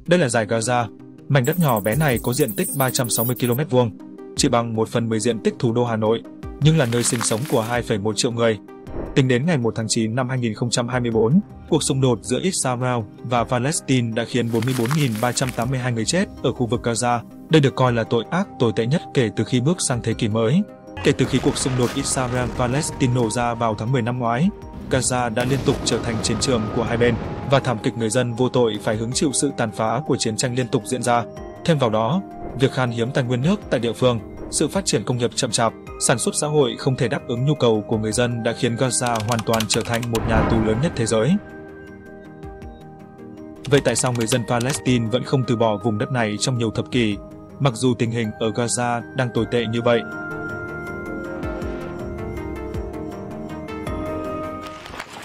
Đây là dải Gaza. Mảnh đất nhỏ bé này có diện tích 360 km², chỉ bằng 1/10 diện tích thủ đô Hà Nội, nhưng là nơi sinh sống của 2,1 triệu người. Tính đến ngày 1 tháng 9 năm 2024, cuộc xung đột giữa Israel và Palestine đã khiến 44.382 người chết ở khu vực Gaza. Đây được coi là tội ác tồi tệ nhất kể từ khi bước sang thế kỷ mới. Kể từ khi cuộc xung đột Israel-Palestine nổ ra vào tháng 10 năm ngoái, Gaza đã liên tục trở thành chiến trường của hai bên và thảm kịch người dân vô tội phải hứng chịu sự tàn phá của chiến tranh liên tục diễn ra. Thêm vào đó, việc khan hiếm tài nguyên nước tại địa phương, sự phát triển công nghiệp chậm chạp, sản xuất xã hội không thể đáp ứng nhu cầu của người dân đã khiến Gaza hoàn toàn trở thành một nhà tù lớn nhất thế giới. Vậy tại sao người dân Palestine vẫn không từ bỏ vùng đất này trong nhiều thập kỷ, mặc dù tình hình ở Gaza đang tồi tệ như vậy?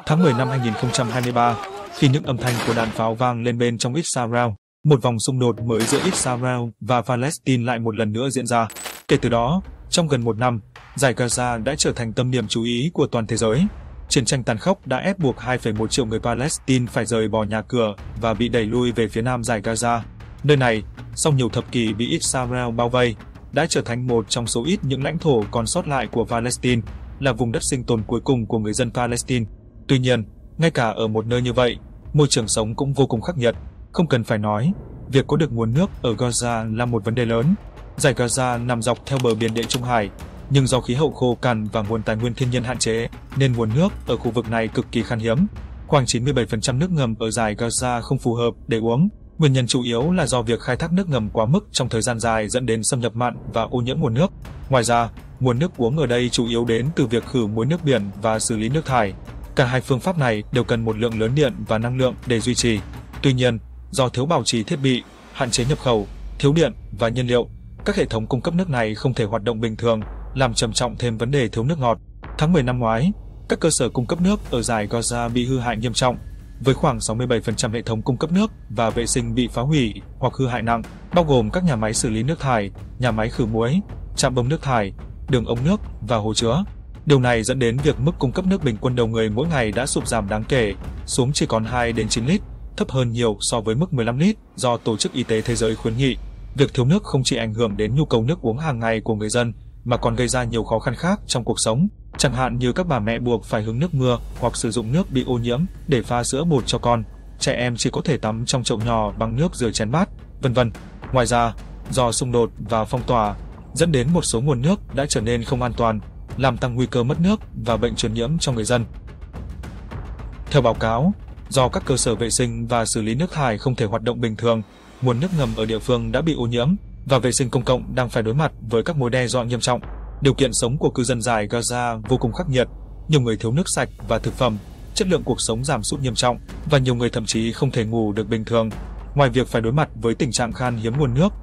Tháng 10 năm 2023, khi những âm thanh của đạn pháo vang lên bên trong Israel, một vòng xung đột mới giữa Israel và Palestine lại một lần nữa diễn ra. Kể từ đó, trong gần một năm, dải Gaza đã trở thành tâm điểm chú ý của toàn thế giới. Chiến tranh tàn khốc đã ép buộc 2,1 triệu người Palestine phải rời bỏ nhà cửa và bị đẩy lui về phía nam dải Gaza. Nơi này, sau nhiều thập kỷ bị Israel bao vây, đã trở thành một trong số ít những lãnh thổ còn sót lại của Palestine, là vùng đất sinh tồn cuối cùng của người dân Palestine. Tuy nhiên, ngay cả ở một nơi như vậy, môi trường sống cũng vô cùng khắc nghiệt. Không cần phải nói, việc có được nguồn nước ở Gaza là một vấn đề lớn. Dải Gaza nằm dọc theo bờ biển Địa Trung Hải, nhưng do khí hậu khô cằn và nguồn tài nguyên thiên nhiên hạn chế, nên nguồn nước ở khu vực này cực kỳ khan hiếm. Khoảng 97% nước ngầm ở dải Gaza không phù hợp để uống. Nguyên nhân chủ yếu là do việc khai thác nước ngầm quá mức trong thời gian dài dẫn đến xâm nhập mặn và ô nhiễm nguồn nước. Ngoài ra, nguồn nước uống ở đây chủ yếu đến từ việc khử muối nước biển và xử lý nước thải. Cả hai phương pháp này đều cần một lượng lớn điện và năng lượng để duy trì. Tuy nhiên, do thiếu bảo trì thiết bị, hạn chế nhập khẩu, thiếu điện và nhiên liệu, các hệ thống cung cấp nước này không thể hoạt động bình thường, làm trầm trọng thêm vấn đề thiếu nước ngọt. Tháng 10 năm ngoái, các cơ sở cung cấp nước ở dải Gaza bị hư hại nghiêm trọng, với khoảng 67% hệ thống cung cấp nước và vệ sinh bị phá hủy hoặc hư hại nặng, bao gồm các nhà máy xử lý nước thải, nhà máy khử muối, trạm bơm nước thải, đường ống nước và hồ chứa. Điều này dẫn đến việc mức cung cấp nước bình quân đầu người mỗi ngày đã sụt giảm đáng kể, xuống chỉ còn 2 đến 9 lít, thấp hơn nhiều so với mức 15 lít do Tổ chức Y tế Thế giới khuyến nghị. Việc thiếu nước không chỉ ảnh hưởng đến nhu cầu nước uống hàng ngày của người dân, mà còn gây ra nhiều khó khăn khác trong cuộc sống, chẳng hạn như các bà mẹ buộc phải hứng nước mưa hoặc sử dụng nước bị ô nhiễm để pha sữa bột cho con, trẻ em chỉ có thể tắm trong chậu nhỏ bằng nước rửa chén bát, vân vân. Ngoài ra, do xung đột và phong tỏa, dẫn đến một số nguồn nước đã trở nên không an toàn, làm tăng nguy cơ mất nước và bệnh truyền nhiễm cho người dân. Theo báo cáo, do các cơ sở vệ sinh và xử lý nước thải không thể hoạt động bình thường, nguồn nước ngầm ở địa phương đã bị ô nhiễm và vệ sinh công cộng đang phải đối mặt với các mối đe dọa nghiêm trọng. Điều kiện sống của cư dân dải Gaza vô cùng khắc nghiệt, nhiều người thiếu nước sạch và thực phẩm, chất lượng cuộc sống giảm sút nghiêm trọng và nhiều người thậm chí không thể ngủ được bình thường. Ngoài việc phải đối mặt với tình trạng khan hiếm nguồn nước,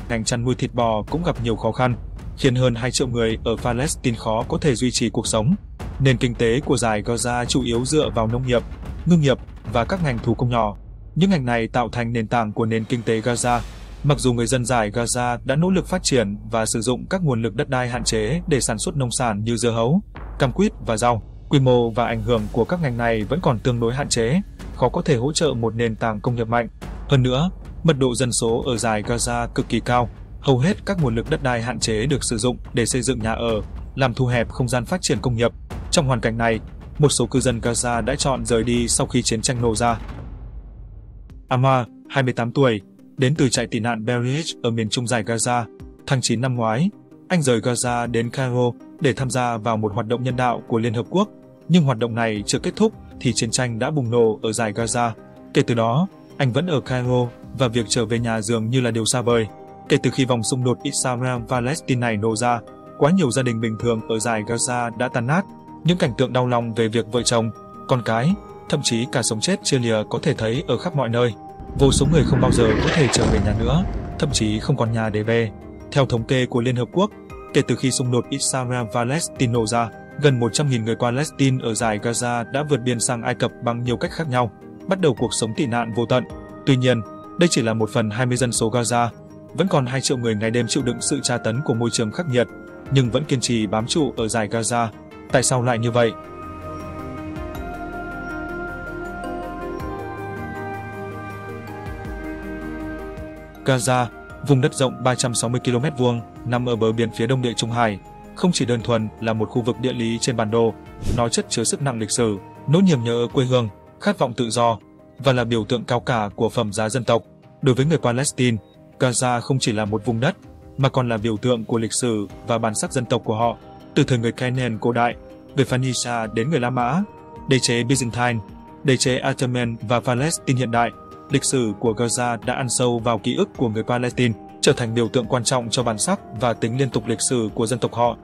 ngành chăn nuôi thịt bò cũng gặp nhiều khó khăn, khiến hơn 2 triệu người ở Palestine khó có thể duy trì cuộc sống. Nền kinh tế của dải Gaza chủ yếu dựa vào nông nghiệp, ngư nghiệp và các ngành thủ công nhỏ. Những ngành này tạo thành nền tảng của nền kinh tế Gaza. Mặc dù người dân dải Gaza đã nỗ lực phát triển và sử dụng các nguồn lực đất đai hạn chế để sản xuất nông sản như dưa hấu, cam quýt và rau, quy mô và ảnh hưởng của các ngành này vẫn còn tương đối hạn chế, khó có thể hỗ trợ một nền tảng công nghiệp mạnh. Hơn nữa, mật độ dân số ở dải Gaza cực kỳ cao, hầu hết các nguồn lực đất đai hạn chế được sử dụng để xây dựng nhà ở, làm thu hẹp không gian phát triển công nghiệp. Trong hoàn cảnh này, một số cư dân Gaza đã chọn rời đi sau khi chiến tranh nổ ra. Amar, 28 tuổi, đến từ trại tị nạn Be'eri ở miền trung dải Gaza. Tháng 9 năm ngoái, anh rời Gaza đến Cairo để tham gia vào một hoạt động nhân đạo của Liên Hợp Quốc. Nhưng hoạt động này chưa kết thúc thì chiến tranh đã bùng nổ ở dải Gaza. Kể từ đó, anh vẫn ở Cairo và việc trở về nhà dường như là điều xa vời. Kể từ khi vòng xung đột Israel-Palestine này nổ ra, quá nhiều gia đình bình thường ở dải Gaza đã tan nát. Những cảnh tượng đau lòng về việc vợ chồng, con cái, thậm chí cả sống chết chia lìa có thể thấy ở khắp mọi nơi. Vô số người không bao giờ có thể trở về nhà nữa, thậm chí không còn nhà để về. Theo thống kê của Liên Hợp Quốc, kể từ khi xung đột Israel-Palestine nổ ra, gần 100.000 người Palestine ở dải Gaza đã vượt biên sang Ai Cập bằng nhiều cách khác nhau, bắt đầu cuộc sống tị nạn vô tận. Tuy nhiên, đây chỉ là 1/20 dân số Gaza. Vẫn còn 2 triệu người ngày đêm chịu đựng sự tra tấn của môi trường khắc nghiệt, nhưng vẫn kiên trì bám trụ ở dải Gaza. Tại sao lại như vậy? Gaza, vùng đất rộng 360 km2, nằm ở bờ biển phía đông Địa Trung Hải, không chỉ đơn thuần là một khu vực địa lý trên bản đồ, nó chất chứa sức nặng lịch sử, nỗi niềm nhớ quê hương, khát vọng tự do và là biểu tượng cao cả của phẩm giá dân tộc. Đối với người Palestine, Gaza không chỉ là một vùng đất, mà còn là biểu tượng của lịch sử và bản sắc dân tộc của họ. Từ thời người Canaan cổ đại, người Phoenicia đến người La Mã, đế chế Byzantine, đế chế Ottoman và Palestine hiện đại, lịch sử của Gaza đã ăn sâu vào ký ức của người Palestine, trở thành biểu tượng quan trọng cho bản sắc và tính liên tục lịch sử của dân tộc họ.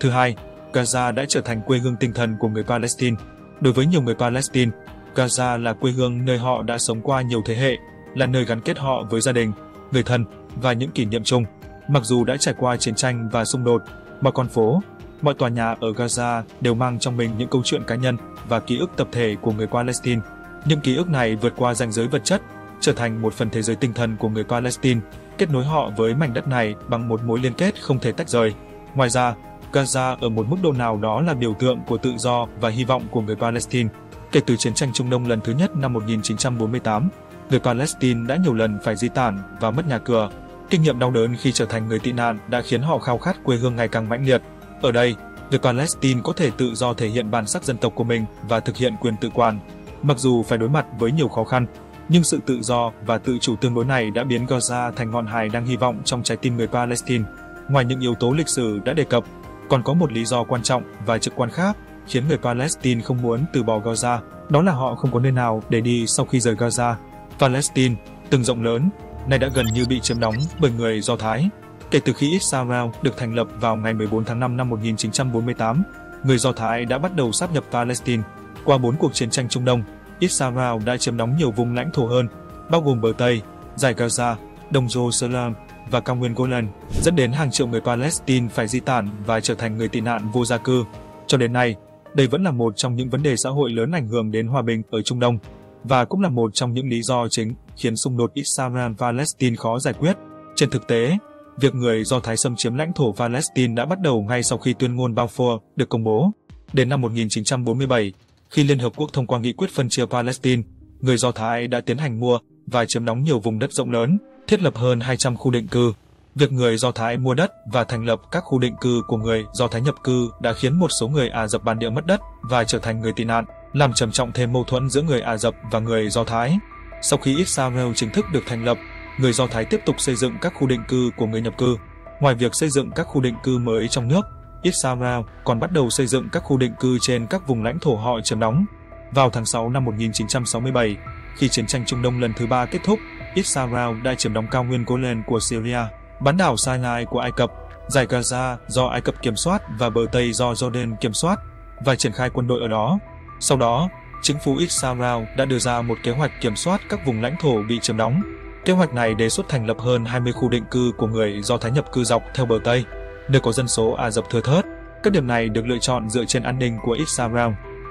Thứ hai, Gaza đã trở thành quê hương tinh thần của người Palestine. Đối với nhiều người Palestine, Gaza là quê hương nơi họ đã sống qua nhiều thế hệ, là nơi gắn kết họ với gia đình, người thân và những kỷ niệm chung. Mặc dù đã trải qua chiến tranh và xung đột, mọi con phố, mọi tòa nhà ở Gaza đều mang trong mình những câu chuyện cá nhân và ký ức tập thể của người Palestine. Những ký ức này vượt qua ranh giới vật chất, trở thành một phần thế giới tinh thần của người Palestine, kết nối họ với mảnh đất này bằng một mối liên kết không thể tách rời. Ngoài ra, Gaza ở một mức độ nào đó là biểu tượng của tự do và hy vọng của người Palestine. Kể từ chiến tranh Trung Đông lần thứ nhất năm 1948, người Palestine đã nhiều lần phải di tản và mất nhà cửa. Kinh nghiệm đau đớn khi trở thành người tị nạn đã khiến họ khao khát quê hương ngày càng mãnh liệt. Ở đây, người Palestine có thể tự do thể hiện bản sắc dân tộc của mình và thực hiện quyền tự quản. Mặc dù phải đối mặt với nhiều khó khăn, nhưng sự tự do và tự chủ tương đối này đã biến Gaza thành ngọn hải đang hy vọng trong trái tim người Palestine. Ngoài những yếu tố lịch sử đã đề cập, còn có một lý do quan trọng và trực quan khác khiến người Palestine không muốn từ bỏ Gaza, đó là họ không có nơi nào để đi sau khi rời Gaza. Palestine, từng rộng lớn, nay đã gần như bị chiếm đóng bởi người Do Thái. Kể từ khi Israel được thành lập vào ngày 14 tháng 5 năm 1948, người Do Thái đã bắt đầu sáp nhập Palestine. Qua 4 cuộc chiến tranh Trung Đông, Israel đã chiếm đóng nhiều vùng lãnh thổ hơn, bao gồm bờ Tây, dải Gaza, Đông Jerusalem và cao nguyên Golan, dẫn đến hàng triệu người Palestine phải di tản và trở thành người tị nạn vô gia cư. Cho đến nay, đây vẫn là một trong những vấn đề xã hội lớn ảnh hưởng đến hòa bình ở Trung Đông, và cũng là một trong những lý do chính khiến xung đột Israel-Palestine khó giải quyết. Trên thực tế, việc người Do Thái xâm chiếm lãnh thổ Palestine đã bắt đầu ngay sau khi tuyên ngôn Balfour được công bố. Đến năm 1947, khi Liên Hợp Quốc thông qua nghị quyết phân chia Palestine, người Do Thái đã tiến hành mua và chiếm đóng nhiều vùng đất rộng lớn, thiết lập hơn 200 khu định cư. Việc người Do Thái mua đất và thành lập các khu định cư của người Do Thái nhập cư đã khiến một số người Ả Rập bản địa mất đất và trở thành người tị nạn, làm trầm trọng thêm mâu thuẫn giữa người Ả Rập và người Do Thái. Sau khi Israel chính thức được thành lập, người Do Thái tiếp tục xây dựng các khu định cư của người nhập cư. Ngoài việc xây dựng các khu định cư mới trong nước, Israel còn bắt đầu xây dựng các khu định cư trên các vùng lãnh thổ họ chiếm đóng. Vào tháng 6 năm 1967, khi chiến tranh Trung Đông lần thứ 3 kết thúc, Israel đã chiếm đóng cao nguyên Golan của Syria, bán đảo Sinai của Ai Cập, dải Gaza do Ai Cập kiểm soát và bờ Tây do Jordan kiểm soát, và triển khai quân đội ở đó. Sau đó, chính phủ Israel đã đưa ra một kế hoạch kiểm soát các vùng lãnh thổ bị chiếm đóng. Kế hoạch này đề xuất thành lập hơn 20 khu định cư của người Do Thái nhập cư dọc theo bờ Tây, nơi có dân số Ả Rập thưa thớt. Các điểm này được lựa chọn dựa trên an ninh của Israel.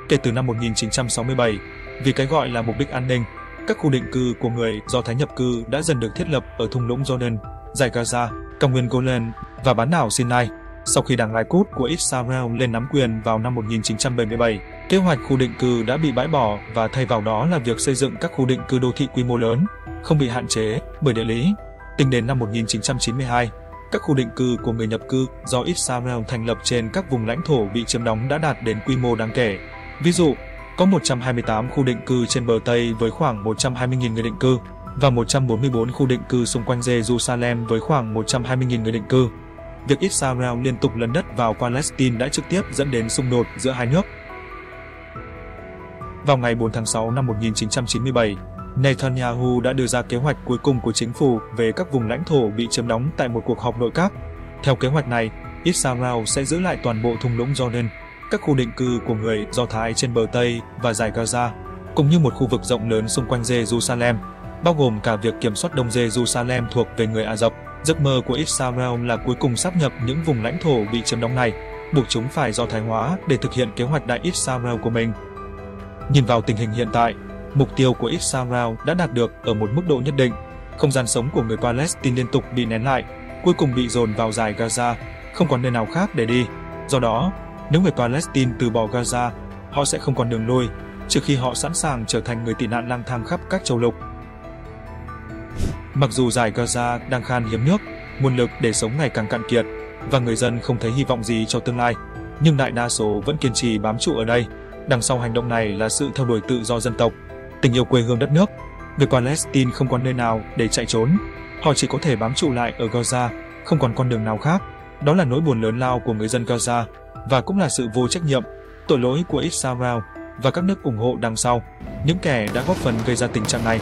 Kể từ năm 1967, vì cái gọi là mục đích an ninh, các khu định cư của người Do Thái nhập cư đã dần được thiết lập ở thung lũng Jordan, dải Gaza, cao nguyên Golan và bán đảo Sinai. Sau khi đảng Likud của Israel lên nắm quyền vào năm 1977, kế hoạch khu định cư đã bị bãi bỏ và thay vào đó là việc xây dựng các khu định cư đô thị quy mô lớn, không bị hạn chế bởi địa lý. Tính đến năm 1992, các khu định cư của người nhập cư do Israel thành lập trên các vùng lãnh thổ bị chiếm đóng đã đạt đến quy mô đáng kể. Ví dụ, có 128 khu định cư trên bờ Tây với khoảng 120.000 người định cư và 144 khu định cư xung quanh Jerusalem với khoảng 120.000 người định cư. Việc Israel liên tục lấn đất vào Palestine đã trực tiếp dẫn đến xung đột giữa hai nước. Vào ngày 4 tháng 6 năm 1997, Netanyahu đã đưa ra kế hoạch cuối cùng của chính phủ về các vùng lãnh thổ bị chiếm đóng tại một cuộc họp nội các. Theo kế hoạch này, Israel sẽ giữ lại toàn bộ thung lũng Jordan, các khu định cư của người Do Thái trên bờ Tây và dải Gaza, cũng như một khu vực rộng lớn xung quanh Jerusalem, bao gồm cả việc kiểm soát Đông Jerusalem thuộc về người Ả Rập. Giấc mơ của Israel là cuối cùng sáp nhập những vùng lãnh thổ bị chiếm đóng này, buộc chúng phải Do Thái hóa để thực hiện kế hoạch Đại Israel của mình. Nhìn vào tình hình hiện tại, mục tiêu của Israel đã đạt được ở một mức độ nhất định. Không gian sống của người Palestine liên tục bị nén lại, cuối cùng bị dồn vào dải Gaza, không còn nơi nào khác để đi. Do đó, nếu người Palestine từ bỏ Gaza, họ sẽ không còn đường lui, trừ khi họ sẵn sàng trở thành người tị nạn lang thang khắp các châu lục. Mặc dù giải Gaza đang khan hiếm nước, nguồn lực để sống ngày càng cạn kiệt và người dân không thấy hy vọng gì cho tương lai, nhưng đại đa số vẫn kiên trì bám trụ ở đây. Đằng sau hành động này là sự theo đuổi tự do dân tộc, tình yêu quê hương đất nước. Người Palestine không còn nơi nào để chạy trốn, họ chỉ có thể bám trụ lại ở Gaza, không còn con đường nào khác. Đó là nỗi buồn lớn lao của người dân Gaza và cũng là sự vô trách nhiệm, tội lỗi của Israel và các nước ủng hộ đằng sau, những kẻ đã góp phần gây ra tình trạng này.